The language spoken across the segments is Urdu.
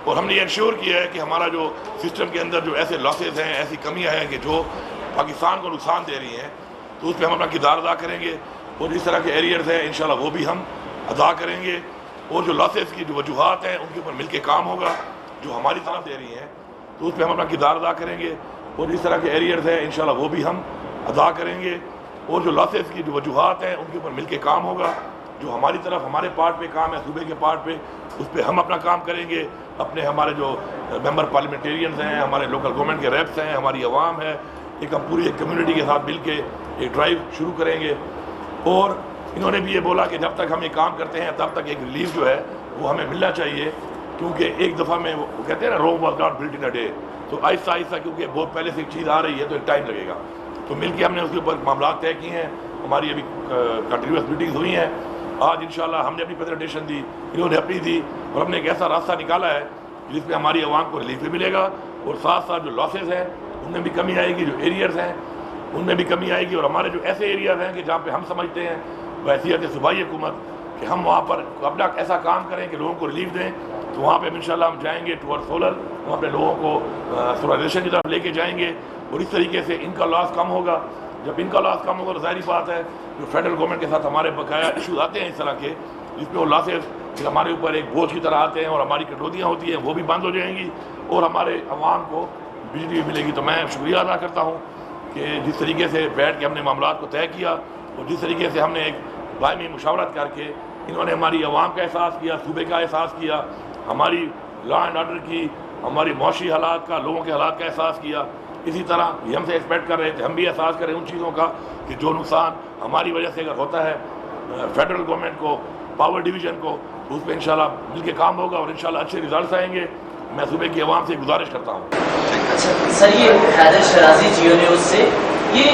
اور ہم نے یہ انشور کیا ہے کہ ہمارا جو سسٹم کے اندر جو ایسے لاسز ہیں، ایسی کمیاں ہیں کہ جو پاکستان کو نقصان دے رہی ہیں، تو اس پہ ہم اپنا کردار ادا کریں گے، اور اس طرح کے ایریئرز ہیں انشاءاللہ وہ بھی ہم ادا کریں گے، اور جو لاسز کی جو وجوہات ہیں ان کے اوپر مل کے کام ہوگا جو ہماری طرف دے رہی ہیں، تو اس پہ ہم اپنا کردار ادا کریں گے، اور اس طرح کے ایریئرز ہیں انشاءاللہ وہ بھی ہم ادا کریں گے، اور جو لاسز کی جو وجوہات ہیں ان کے اوپر مل کے کام ہوگا جو ہماری طرف ہمارے پارٹ پہ کام ہے، صوبے کے پارٹ پہ، اس پہ ہم اپنا کام کریں گے، اپنے ہمارے جو ممبر پارلیمنٹیرینز ہیں، ہمارے لوکل گورنمنٹ کے ریپس ہیں، ہماری عوام ہے، ایک ہم پوری ایک کمیونٹی کے ساتھ مل کے ایک ڈرائیو شروع کریں گے، اور انہوں نے بھی یہ بولا کہ جب تک ہم یہ کام کرتے ہیں تب تک ایک ریلیف جو ہے وہ ہمیں ملنا چاہیے، کیونکہ ایک دفعہ میں وہ کہتے ہیں نا Rome was not built in a day, تو آہستہ آہستہ کیونکہ بہت پہلے سے ایک چیز آ رہی ہے تو ایک ٹائم لگے گا، تو مل کے ہم نے اس کے اوپر معاملات طے کیے ہیں، ہماری ابھی کنٹینیوس میٹنگز ہوئی ہیں، آج انشاءاللہ ہم نے اپنی پریزنٹیشن دی، انہوں نے اپنی دی، اور ہم نے ایک ایسا راستہ نکالا ہے جس میں ہماری عوام کو ریلیف بھی ملے گا، اور ساتھ ساتھ جو لاسز ہیں ان میں بھی کمی آئے گی، جو ایریئرز ہیں ان میں بھی کمی آئے گی، اور ہمارے جو ایسے ایریاز ہیں کہ جہاں پہ ہم سمجھتے ہیں بحیثیت صوبائی حکومت کہ ہم وہاں پر اپنا ایسا کام کریں کہ لوگوں کو ریلیف دیں، تو وہاں پہ انشاءاللہ ہم جائیں گے ٹورڈ سولر، ہم اپنے لوگوں کو سولرائزیشن کی طرف لے کے جائیں گے، اور اس طریقے سے ان کا لاس کم ہوگا، جب ان کا لاس کم ہوگا تو ظاہری بات ہے جو فیڈرل گورنمنٹ کے ساتھ ہمارے بقایا ایشوز آتے ہیں اس طرح کے، جس پہ وہ لاسز پھر ہمارے اوپر ایک بوجھ کی طرح آتے ہیں، اور ہماری کٹوتیاں ہوتی ہیں وہ بھی بند ہو جائیں گی، اور ہمارے عوام کو بجلی بھی ملے گی۔ تو میں شکریہ ادا کرتا ہوں کہ جس طریقے سے بیٹھ کے ہم نے معاملات کو طے کیا، اور جس طریقے سے ہم نے ایک باہمی مشاورت کر کے انہوں نے ہماری عوام کا احساس کیا، صوبے کا احساس کیا، ہماری لا اینڈ آرڈر کی، ہماری معاشی حالات کا، لوگوں کے حالات کا احساس کیا، اسی طرح یہ ہم سے ایکسپیکٹ کر رہے تھے ہم بھی احساس کریں ان چیزوں کا کہ جو نقصان ہماری وجہ سے اگر ہوتا ہے فیڈرل گورنمنٹ کو، پاور ڈویژن کو، تو اس پہ انشاءاللہ مل کے کام ہوگا، اور انشاءاللہ اچھے ریزلٹس آئیں گے۔ میں صوبے کی عوام سے گزارش کرتا ہوں۔ اچھا سر، یہ حیدر شرازی جیو نیوز سے یہ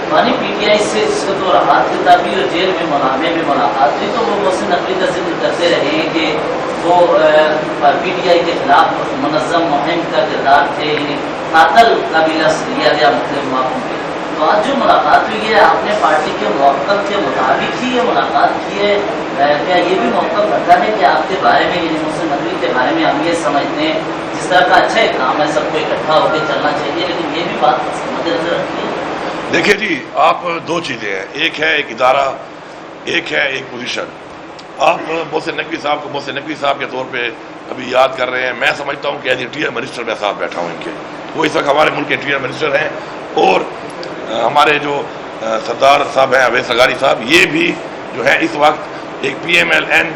مانی پی ٹی آئی سے اس وقت راحت کتابی اور جیل میں منامے میں ملاقات ہوئی، تو وہ محسن نقوی کا ذکر کرتے رہے ہیں کہ وہ پی ٹی آئی کے خلاف منظم مہم کا کردار تھے، یعنی قاتل قبیلہ سے لیا گیا مختلف مواقع پہ۔ تو آج جو ملاقات ہوئی ہے آپ نے پارٹی کے موقف کے مطابق ہی یہ ملاقات کی ہے، کیا یہ بھی موقف رکھا ہے کہ آپ کے بارے میں، یعنی محسن نقوی کے بارے میں ہم یہ سمجھتے ہیں جس طرح کا اچھا اقدام ہے سب کو اکٹھا ہو کے چلنا چاہیے، لیکن یہ بھی بات مد نظر رکھیے؟ دیکھیے جی، آپ دو چیزیں ہیں، ایک ہے ایک ادارہ، ایک ہے ایک پوزیشن۔ آپ محسن نقوی صاحب کو محسن نقوی صاحب کے طور پہ ابھی یاد کر رہے ہیں، میں سمجھتا ہوں کہ ایز انٹیریئر منسٹر میں ساتھ بیٹھا ہوں ان کے، وہ اس وقت ہمارے ملک کے انٹیریئر منسٹر ہیں، اور ہمارے جو سردار صاحب ہیں اویس اغاری صاحب، یہ بھی جو ہے اس وقت ایک پی ایم ایل این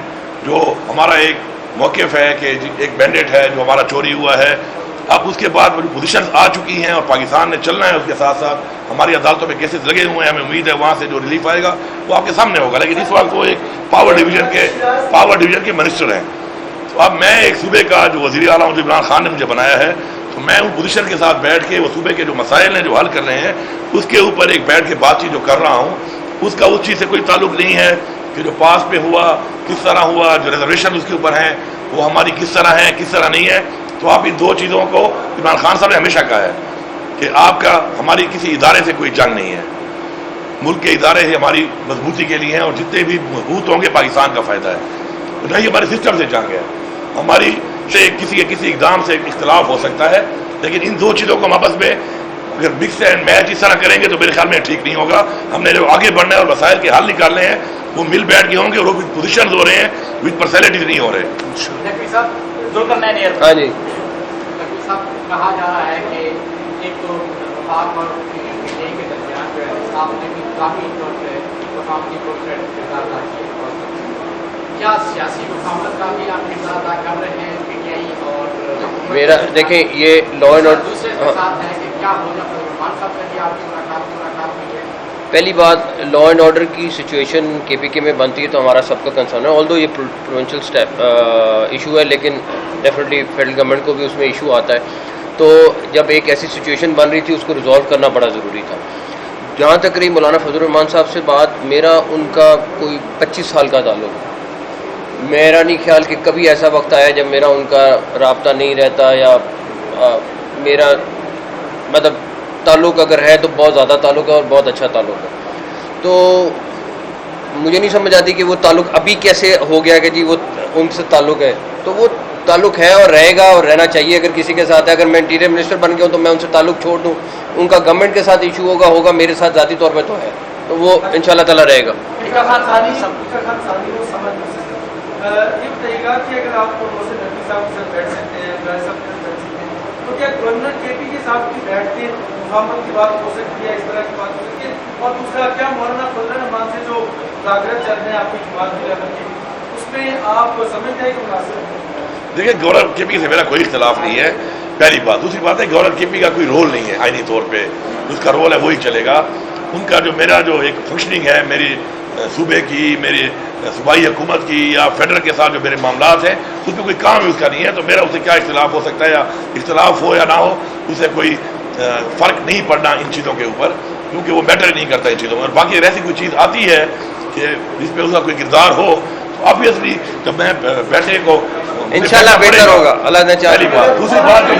جو ہمارا ایک موقف ہے کہ ایک مینڈیٹ ہے جو ہمارا چوری ہوا ہے، اب اس کے بعد پوزیشنز آ چکی ہیں اور پاکستان نے چلنا ہے، اس کے ساتھ ساتھ ہماری عدالتوں میں کیسز لگے ہوئے ہیں، ہمیں امید ہے وہاں سے جو ریلیف آئے گا وہ آپ کے سامنے ہوگا، لیکن اس وقت وہ ایک پاور ڈویژن کے منسٹر ہیں۔ تو اب میں ایک صوبے کا جو وزیر اعلیٰ مجھے عمران خان نے مجھے بنایا ہے، تو میں ان پوزیشن کے ساتھ بیٹھ کے وہ صوبے کے جو مسائل ہیں جو حل کر رہے ہیں اس کے اوپر ایک بیٹھ کے بات چیت جو کر رہا ہوں، اس کا اس چیز سے کوئی تعلق نہیں ہے کہ جو پاس پہ ہوا کس طرح ہوا، جو ریزرویشن اس کے اوپر ہیں وہ ہماری کس طرح ہیں کس طرح نہیں ہے۔ تو آپ ان دو چیزوں کو عمران خان صاحب نے ہمیشہ کہا ہے کہ آپ کا ہماری کسی ادارے سے کوئی جنگ نہیں ہے، ملک کے ادارے ہی ہماری مضبوطی کے لیے ہیں، اور جتنے بھی مضبوط ہوں گے پاکستان کا فائدہ ہے، نہ ہی ہمارے سسٹم سے جنگ ہے، ہماری سے کسی اقدام سے اختلاف ہو سکتا ہے، لیکن ان دو چیزوں کو ہم آپس میں اگر مکس اینڈ میچ اس طرح کریں گے تو میرے خیال میں ٹھیک نہیں ہوگا۔ ہم نے جو آگے بڑھنا ہے اور مسائل کے حل نکالنے ہیں وہ مل بیٹھ کے ہوں گے، اور وہ پوزیشنز ہو رہے ہیں، وتھ پرسنالٹیز نہیں ہو رہے۔ ہاں جی، کہا جا رہا ہے کہ ایک تو وفاق اور پی ٹی آئی کے درمیان جو ہے آپ نے بھی کافی طور پہ وفاقی طور پہ کردار ادا کیا، کیا سیاسی مفاہمت کا بھی آپ کردار ادا کر رہے ہیں پی ٹی آئی اور میرا دیکھیں یہ لا اینڈ آرڈر دوسرے کے ساتھ ہے کہ کیا ہو جاتا ہے عمران صاحب سے بھی آپ کی ملاقات ہوئی ہے؟ پہلی بات لا اینڈ آرڈر کی سچویشن کے پی کے میں بنتی ہے تو ہمارا سب کا کنسرن ہے، آلدو یہ پروونشل ایشو ہے، لیکن ڈیفینیٹلی فیڈرل گورنمنٹ کو بھی اس میں ایشو آتا ہے، تو جب ایک ایسی سچویشن بن رہی تھی اس کو ریزالو کرنا بڑا ضروری تھا۔ جہاں تک رہی مولانا فضل الرحمان صاحب سے بات، میرا ان کا کوئی 25 سال کا تعلق ہے، میرا نہیں خیال کہ کبھی ایسا وقت آیا جب میرا ان کا رابطہ نہیں رہتا، یا میرا مطلب تعلق اگر ہے تو بہت زیادہ تعلق ہے اور بہت اچھا تعلق ہے۔ تو مجھے نہیں سمجھ آتی کہ وہ تعلق ابھی کیسے ہو گیا کہ جی وہ ان سے تعلق ہے، تو وہ تعلق ہے اور رہے گا اور رہنا چاہیے اگر کسی کے ساتھ ہے. اگر میں انٹیریئر منسٹر بن گیا ہوں تو میں ان سے تعلق چھوڑ دوں, ان کا گورنمنٹ کے ساتھ ایشو ہوگا میرے ساتھ ذاتی طور پہ تو ہے, تو وہ انشاءاللہ تعالیٰ رہے گا. یہ بتائیے گا کہ اگر آپ محسن نقوی صاحب کے ساتھ بیٹھ سکتے ہیں, عمران صاحب کے ساتھ بیٹھ سکتے ہیں, تو کیا گورنر کے پی کے ساتھ بھی بیٹھ کے مفاہمت کی بات ہو سکتی ہے, اس طرح کی بات ہو سکتی ہے؟ اور دوسرا, کیا مولانا فضل الرحمان سے جو مذاکرات چل رہے ہیں آپ کی جماعت کے لیول کی, اس میں آپ سمجھتے ہیں کہ مناسب ہے؟ دیکھیں گورنر کے پی سے میرا کوئی اختلاف نہیں ہے, پہلی بات. دوسری بات ہے گورنر کے پی کا کوئی رول نہیں ہے آئینی طور پہ, اس کا رول ہے وہی چلے گا. ان کا جو میرا جو ایک فنکشننگ ہے میری صوبے کی, میری صوبائی حکومت کی یا فیڈرل کے ساتھ جو میرے معاملات ہیں, اس میں کوئی کام ہی اس کا نہیں ہے. تو میرا اسے کیا اختلاف ہو سکتا ہے, یا اختلاف ہو یا نہ ہو, اسے کوئی فرق نہیں پڑنا ان چیزوں کے اوپر, کیونکہ وہ میٹر نہیں کرتا ان چیزوں میں. اور باقی اگر ایسی کوئی چیز آتی ہے کہ جس پہ اس کا کوئی کردار ہو, تو آبویسلی جب میں بیٹے کو انشاءاللہ بہتر ہوگا, اللہ نے چاہا. پہلی بات. دوسری بات جو